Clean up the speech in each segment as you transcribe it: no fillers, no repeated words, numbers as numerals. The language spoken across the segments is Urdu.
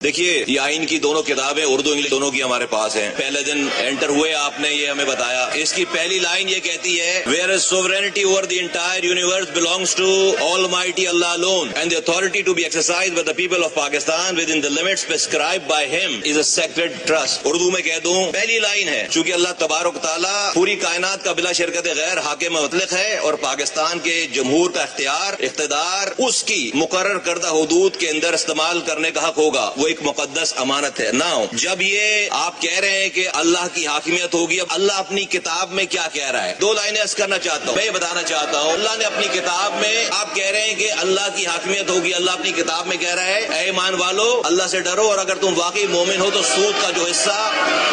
دیکھیے یہ آئین کی دونوں کتابیں اردو انگلش دونوں کی ہمارے پاس ہیں. پہلے دن انٹر ہوئے آپ نے یہ ہمیں بتایا. اس کی پہلی لائن یہ کہتی ہے whereas sovereignty over the entire universe belongs to Almighty Allah alone and the authority to be exercised by the people of Pakistan within the limits prescribed by him is a sacred trust. Urdu میں کہہ دوں پہلی لائن ہے چونکہ اللہ تبارک تعالیٰ پوری کائنات کا بلا شرکت غیر حاکم مطلق ہے اور پاکستان کے جمہور کا اقتدار اس کی مقرر کردہ حدود کے اندر استعمال کرنے کا حق ہوگا. وہ ایک مقدس امانت ہے. ناؤ جب یہ آپ کہہ رہے ہیں کہ اللہ کی حاکمیت ہوگی, اب اللہ اپنی کتاب میں کیا کہہ رہا ہے؟ دو لائنیں عرض کرنا چاہتا ہوں. میں یہ بتانا چاہتا ہوں اللہ نے اپنی کتاب میں, آپ کہہ رہے ہیں کہ اللہ کی حاکمیت ہوگی, اللہ اپنی کتاب میں کہہ رہا ہے اے ایمان والو اللہ سے ڈرو اور اگر تم واقعی مومن ہو تو سود کا جو حصہ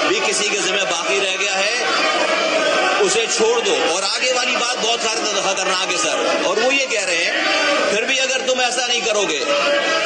بھی کسی کے ذمہ باقی رہ گیا ہے اسے چھوڑ دو. اور آگے والی بات بہت خطرناک ہے سر, اور وہ یہ کہہ رہے ہیں پھر بھی اگر تم ایسا نہیں کرو گے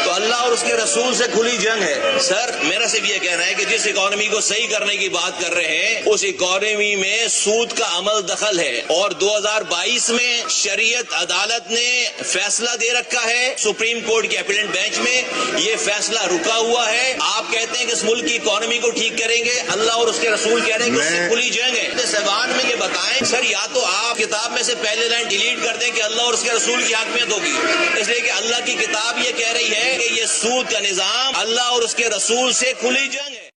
تو اللہ اور اس کے رسول سے کھلی جنگ ہے. سر میرا صرف یہ کہنا ہے کہ جس اکانومی کو صحیح کرنے کی بات کر رہے ہیں اس اکانومی میں سود کا عمل دخل ہے, اور 2022 میں شریعت عدالت نے فیصلہ دے رکھا ہے سپریم کورٹ کے اپیلنٹ بینچ میں, یہ فیصلہ رکا ہوا ہے. آپ کہتے ہیں کہ اس ملک کی اکانومی کو ٹھیک کریں گے, اللہ اور اس کے رسول کہہ رہے ہیں کہ اس سے کھلی جنگ ہے. سوال میں یہ بتائیں سر, یا تو آپ کتاب میں سے پہلے لائن ڈیلیٹ کر دیں کہ اللہ اور اس کے رسول کی حاکمیت ہوگی, اس لیے کہ اللہ کی کتاب یہ کہہ رہی ہے کہ یہ سود کا نظام اللہ اور اس کے رسول سے کھلی جنگ ہے.